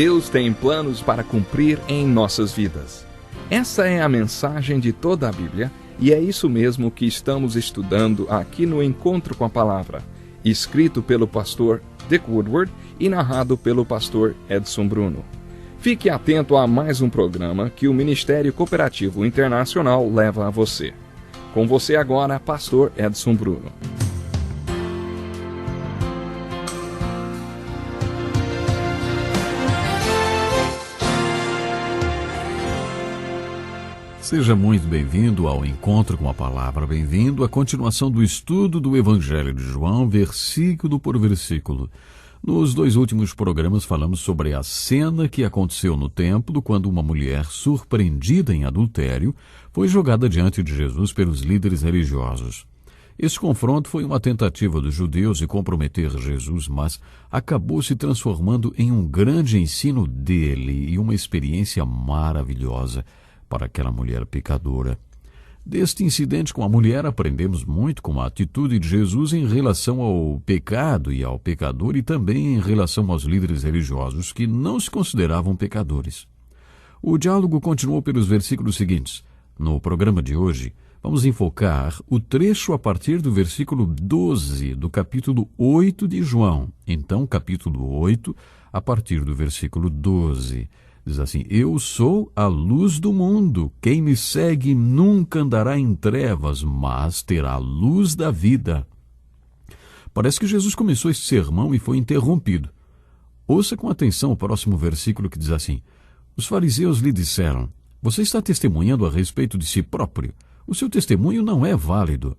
Deus tem planos para cumprir em nossas vidas. Essa é a mensagem de toda a Bíblia e é isso mesmo que estamos estudando aqui no Encontro com a Palavra, escrito pelo pastor Dick Woodward e narrado pelo pastor Edson Bruno. Fique atento a mais um programa que o Ministério Cooperativo Internacional leva a você. Com você agora, pastor Edson Bruno. Seja muito bem-vindo ao Encontro com a Palavra, bem-vindo à continuação do estudo do Evangelho de João, versículo por versículo. Nos dois últimos programas falamos sobre a cena que aconteceu no templo quando uma mulher surpreendida em adultério foi jogada diante de Jesus pelos líderes religiosos. Esse confronto foi uma tentativa dos judeus de comprometer Jesus, mas acabou se transformando em um grande ensino dele e uma experiência maravilhosa para aquela mulher pecadora. Deste incidente com a mulher aprendemos muito com a atitude de Jesus em relação ao pecado e ao pecador e também em relação aos líderes religiosos que não se consideravam pecadores. O diálogo continuou pelos versículos seguintes. No programa de hoje, vamos enfocar o trecho a partir do versículo 12 do capítulo 8 de João. Então, capítulo 8, a partir do versículo 12. Diz assim: Eu sou a luz do mundo. Quem me segue nunca andará em trevas, mas terá a luz da vida. Parece que Jesus começou esse sermão e foi interrompido. Ouça com atenção o próximo versículo que diz assim: Os fariseus lhe disseram: Você está testemunhando a respeito de si próprio. O seu testemunho não é válido.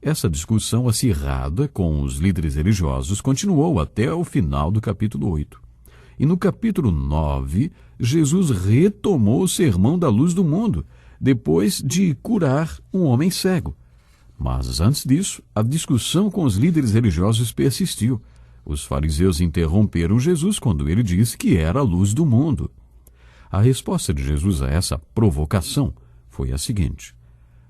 Essa discussão acirrada com os líderes religiosos continuou até o final do capítulo 8. E no capítulo 9, Jesus retomou o sermão da luz do mundo, depois de curar um homem cego. Mas antes disso, a discussão com os líderes religiosos persistiu. Os fariseus interromperam Jesus quando ele disse que era a luz do mundo. A resposta de Jesus a essa provocação foi a seguinte: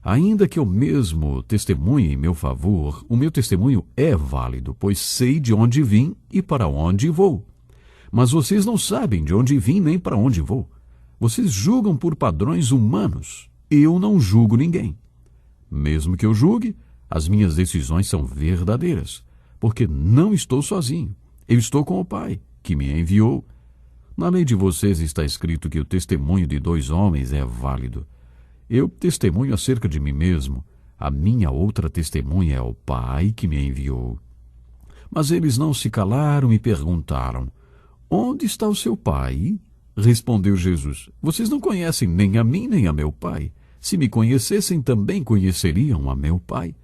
Ainda que eu mesmo testemunhe em meu favor, o meu testemunho é válido, pois sei de onde vim e para onde vou. Mas vocês não sabem de onde vim nem para onde vou. Vocês julgam por padrões humanos. Eu não julgo ninguém. Mesmo que eu julgue, as minhas decisões são verdadeiras, porque não estou sozinho. Eu estou com o Pai, que me enviou. Na lei de vocês está escrito que o testemunho de dois homens é válido. Eu testemunho acerca de mim mesmo. A minha outra testemunha é o Pai que me enviou. Mas eles não se calaram e perguntaram: Onde está o seu pai? Respondeu Jesus: Vocês não conhecem nem a mim nem a meu pai. Se me conhecessem, também conheceriam a meu pai.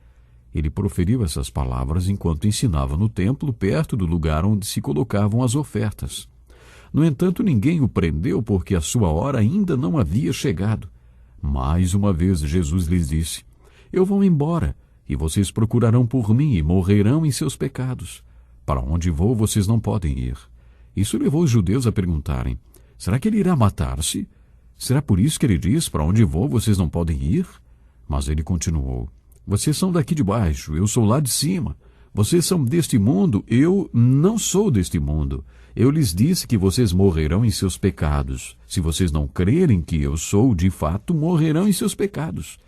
Ele proferiu essas palavras enquanto ensinava no templo, perto do lugar onde se colocavam as ofertas. No entanto, ninguém o prendeu, porque a sua hora ainda não havia chegado. Mais uma vez Jesus lhes disse: Eu vou embora, e vocês procurarão por mim e morrerão em seus pecados. Para onde vou, vocês não podem ir. Isso levou os judeus a perguntarem: Será que ele irá matar-se? Será por isso que ele diz: Para onde vou, vocês não podem ir? Mas ele continuou: Vocês são daqui de baixo, eu sou lá de cima. Vocês são deste mundo, eu não sou deste mundo. Eu lhes disse que vocês morrerão em seus pecados. Se vocês não crerem que eu sou, de fato, morrerão em seus pecados.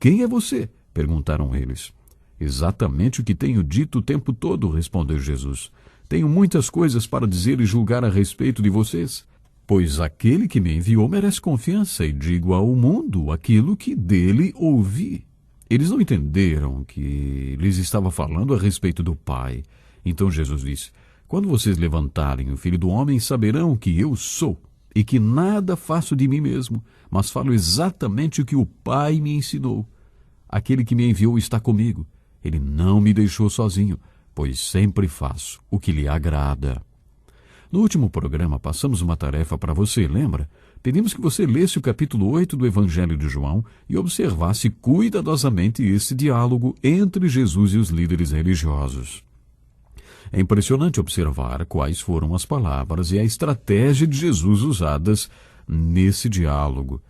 Quem é você? Perguntaram eles. Exatamente o que tenho dito o tempo todo, respondeu Jesus. Tenho muitas coisas para dizer e julgar a respeito de vocês, pois aquele que me enviou merece confiança e digo ao mundo aquilo que dele ouvi. Eles não entenderam que lhes estava falando a respeito do Pai. Então Jesus disse: Quando vocês levantarem o Filho do Homem, saberão que eu sou e que nada faço de mim mesmo, mas falo exatamente o que o Pai me ensinou. Aquele que me enviou está comigo. Ele não me deixou sozinho, pois sempre faço o que lhe agrada. No último programa, passamos uma tarefa para você, lembra? Pedimos que você lesse o capítulo 8 do Evangelho de João e observasse cuidadosamente esse diálogo entre Jesus e os líderes religiosos. É impressionante observar quais foram as palavras e a estratégia de Jesus usadas nesse diálogo.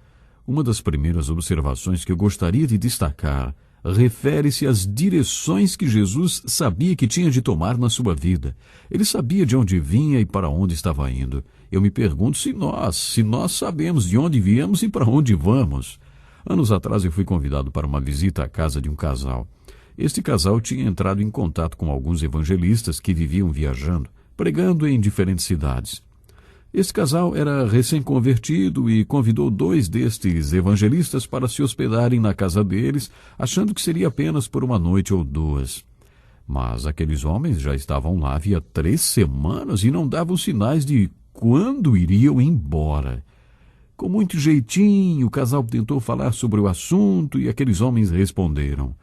Uma das primeiras observações que eu gostaria de destacar refere-se às direções que Jesus sabia que tinha de tomar na sua vida. Ele sabia de onde vinha e para onde estava indo. Eu me pergunto se nós sabemos de onde viemos e para onde vamos. Anos atrás eu fui convidado para uma visita à casa de um casal. Este casal tinha entrado em contato com alguns evangelistas que viviam viajando, pregando em diferentes cidades. Este casal era recém-convertido e convidou 2 destes evangelistas para se hospedarem na casa deles, achando que seria apenas por uma noite ou 2. Mas aqueles homens já estavam lá havia 3 semanas e não davam sinais de quando iriam embora. Com muito jeitinho, o casal tentou falar sobre o assunto e aqueles homens responderam: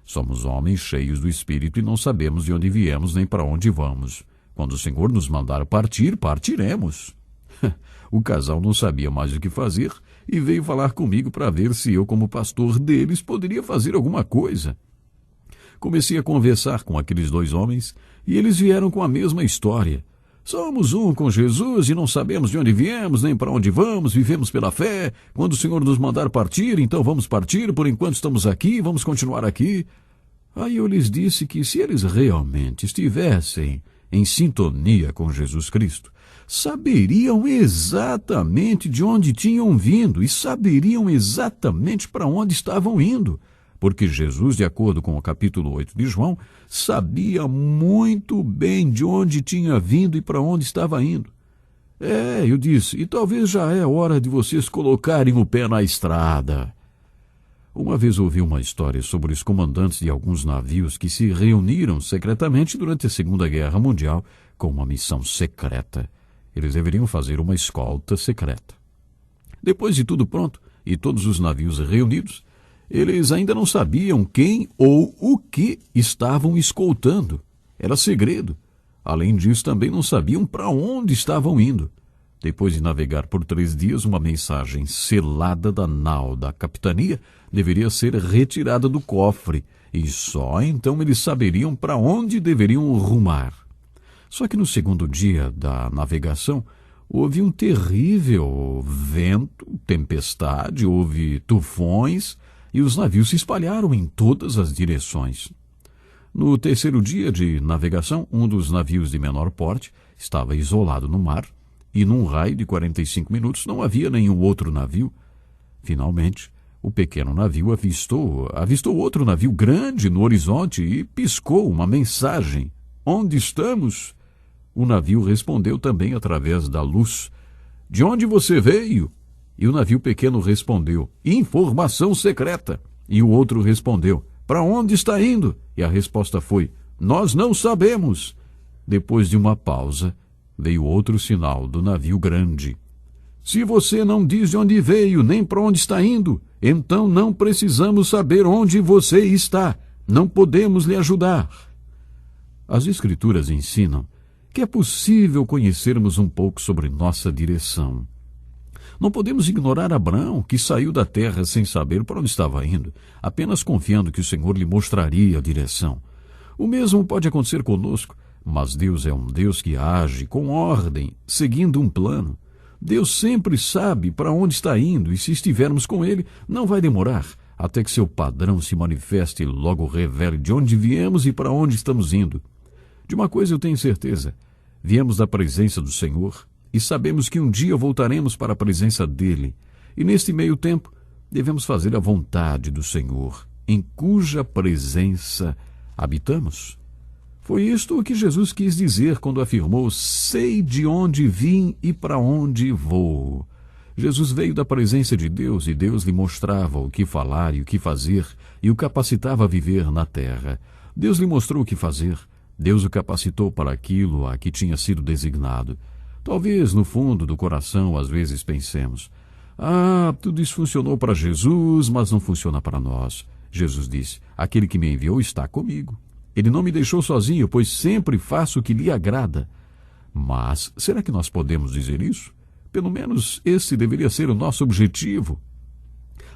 somos homens cheios do Espírito e não sabemos de onde viemos nem para onde vamos. Quando o Senhor nos mandar partir, partiremos. O casal não sabia mais o que fazer e veio falar comigo para ver se eu, como pastor deles, poderia fazer alguma coisa. Comecei a conversar com aqueles 2 homens e eles vieram com a mesma história. Somos um com Jesus e não sabemos de onde viemos nem para onde vamos, vivemos pela fé. Quando o Senhor nos mandar partir, então vamos partir. Por enquanto estamos aqui, vamos continuar aqui. Aí eu lhes disse que se eles realmente estivessem em sintonia com Jesus Cristo, saberiam exatamente de onde tinham vindo e saberiam exatamente para onde estavam indo. Porque Jesus, de acordo com o capítulo 8 de João, sabia muito bem de onde tinha vindo e para onde estava indo. Eu disse, e talvez já é hora de vocês colocarem o pé na estrada. Uma vez ouvi uma história sobre os comandantes de alguns navios que se reuniram secretamente durante a Segunda Guerra Mundial com uma missão secreta. Eles deveriam fazer uma escolta secreta. Depois de tudo pronto e todos os navios reunidos, eles ainda não sabiam quem ou o que estavam escoltando. Era segredo. Além disso, também não sabiam para onde estavam indo. Depois de navegar por 3 dias, uma mensagem selada da nau da capitania deveria ser retirada do cofre, e só então eles saberiam para onde deveriam rumar. Só que no 2º dia da navegação, houve um terrível vento, tempestade, houve tufões, e os navios se espalharam em todas as direções. No 3º dia de navegação, um dos navios de menor porte estava isolado no mar, e num raio de 45 minutos não havia nenhum outro navio. Finalmente, o pequeno navio avistou outro navio grande no horizonte e piscou uma mensagem: onde estamos? O navio respondeu também através da luz: de onde você veio? E o navio pequeno respondeu: informação secreta. E o outro respondeu: para onde está indo? E a resposta foi: nós não sabemos. Depois de uma pausa, veio outro sinal do navio grande: se você não diz de onde veio nem para onde está indo, então não precisamos saber onde você está. Não podemos lhe ajudar. As Escrituras ensinam que é possível conhecermos um pouco sobre nossa direção. Não podemos ignorar Abraão, que saiu da terra sem saber para onde estava indo, apenas confiando que o Senhor lhe mostraria a direção. O mesmo pode acontecer conosco, mas Deus é um Deus que age com ordem, seguindo um plano. Deus sempre sabe para onde está indo, e se estivermos com Ele, não vai demorar até que seu padrão se manifeste e logo revele de onde viemos e para onde estamos indo. De uma coisa eu tenho certeza: viemos da presença do Senhor e sabemos que um dia voltaremos para a presença dEle. E neste meio tempo, devemos fazer a vontade do Senhor, em cuja presença habitamos. Foi isto o que Jesus quis dizer quando afirmou: sei de onde vim e para onde vou. Jesus veio da presença de Deus e Deus lhe mostrava o que falar e o que fazer e o capacitava a viver na terra. Deus lhe mostrou o que fazer. Deus o capacitou para aquilo a que tinha sido designado. Talvez no fundo do coração às vezes pensemos: tudo isso funcionou para Jesus, mas não funciona para nós. Jesus disse: aquele que me enviou está comigo. Ele não me deixou sozinho, pois sempre faço o que lhe agrada. Mas será que nós podemos dizer isso? Pelo menos esse deveria ser o nosso objetivo.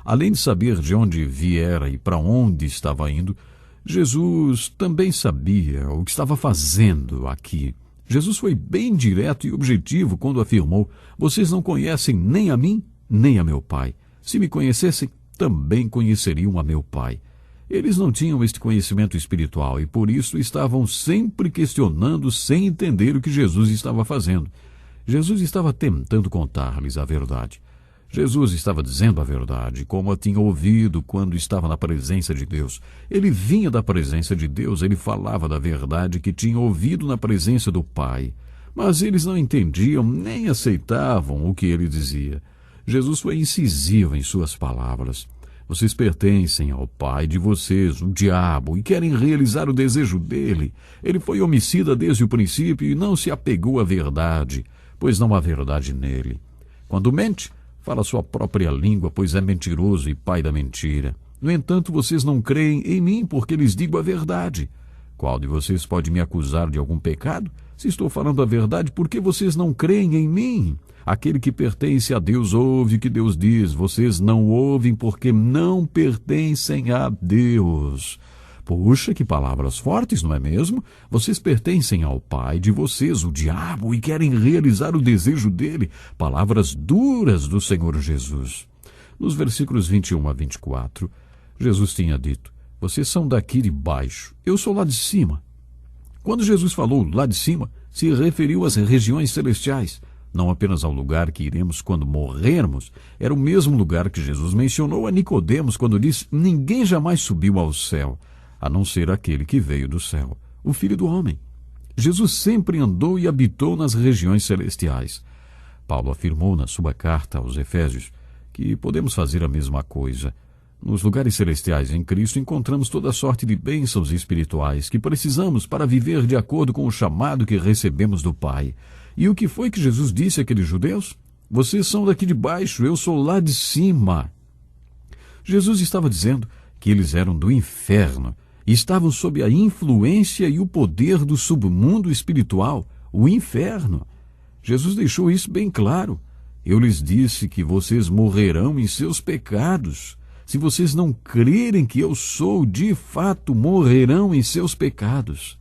Além de saber de onde viera e para onde estava indo, Jesus também sabia o que estava fazendo aqui. Jesus foi bem direto e objetivo quando afirmou: vocês não conhecem nem a mim, nem a meu Pai. Se me conhecessem, também conheceriam a meu Pai. Eles não tinham este conhecimento espiritual e por isso estavam sempre questionando sem entender o que Jesus estava fazendo. Jesus estava tentando contar-lhes a verdade. Jesus estava dizendo a verdade, como a tinha ouvido quando estava na presença de Deus. Ele vinha da presença de Deus, ele falava da verdade que tinha ouvido na presença do Pai. Mas eles não entendiam nem aceitavam o que ele dizia. Jesus foi incisivo em suas palavras. Vocês pertencem ao pai de vocês, o diabo, e querem realizar o desejo dele. Ele foi homicida desde o princípio e não se apegou à verdade, pois não há verdade nele. Quando mente, fala sua própria língua, pois é mentiroso e pai da mentira. No entanto, vocês não creem em mim, porque lhes digo a verdade. Qual de vocês pode me acusar de algum pecado? Se estou falando a verdade, por que vocês não creem em mim? Aquele que pertence a Deus ouve o que Deus diz. Vocês não ouvem porque não pertencem a Deus. Puxa, que palavras fortes, não é mesmo? Vocês pertencem ao pai de vocês, o diabo, e querem realizar o desejo dele. Palavras duras do Senhor Jesus. Nos versículos 21 a 24, Jesus tinha dito: vocês são daqui de baixo, eu sou lá de cima. Quando Jesus falou lá de cima, se referiu às regiões celestiais, não apenas ao lugar que iremos quando morrermos. Era o mesmo lugar que Jesus mencionou a Nicodemos quando disse: ninguém jamais subiu ao céu, a não ser aquele que veio do céu, o Filho do Homem. Jesus sempre andou e habitou nas regiões celestiais. Paulo afirmou na sua carta aos Efésios que podemos fazer a mesma coisa. Nos lugares celestiais em Cristo encontramos toda sorte de bênçãos espirituais que precisamos para viver de acordo com o chamado que recebemos do Pai. E o que foi que Jesus disse àqueles judeus? Vocês são daqui de baixo, eu sou lá de cima. Jesus estava dizendo que eles eram do inferno e estavam sob a influência e o poder do submundo espiritual, o inferno. Jesus deixou isso bem claro. Eu lhes disse que vocês morrerão em seus pecados. Se vocês não crerem que eu sou, de fato morrerão em seus pecados.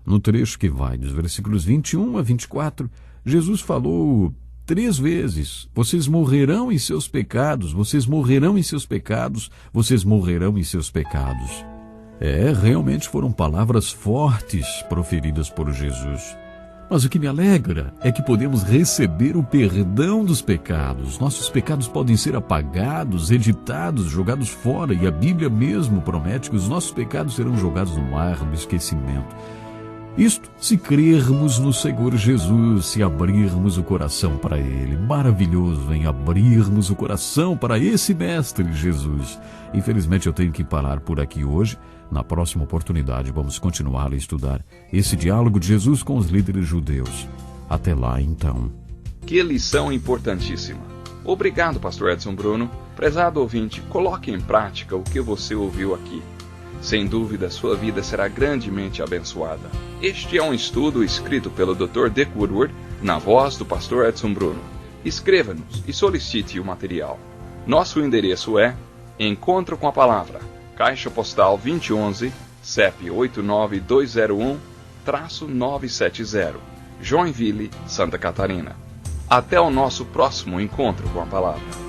No trecho que vai dos versículos 21 a 24, Jesus falou 3 vezes: vocês morrerão em seus pecados, vocês morrerão em seus pecados, vocês morrerão em seus pecados. Realmente foram palavras fortes proferidas por Jesus. Mas o que me alegra é que podemos receber o perdão dos pecados. Nossos pecados podem ser apagados, editados, jogados fora, e a Bíblia mesmo promete que os nossos pecados serão jogados no mar do esquecimento. Isto se crermos no Senhor Jesus, se abrirmos o coração para Ele. Maravilhoso em abrirmos o coração para esse Mestre Jesus. Infelizmente eu tenho que parar por aqui hoje. Na próxima oportunidade vamos continuar a estudar esse diálogo de Jesus com os líderes judeus. Até lá então. Que lição importantíssima. Obrigado, pastor Edson Bruno. Prezado ouvinte, coloque em prática o que você ouviu aqui. Sem dúvida, sua vida será grandemente abençoada. Este é um estudo escrito pelo Dr. Dick Woodward, na voz do pastor Edson Bruno. Escreva-nos e solicite o material. Nosso endereço é Encontro com a Palavra, Caixa Postal 2011, CEP 89201-970, Joinville, Santa Catarina. Até o nosso próximo Encontro com a Palavra.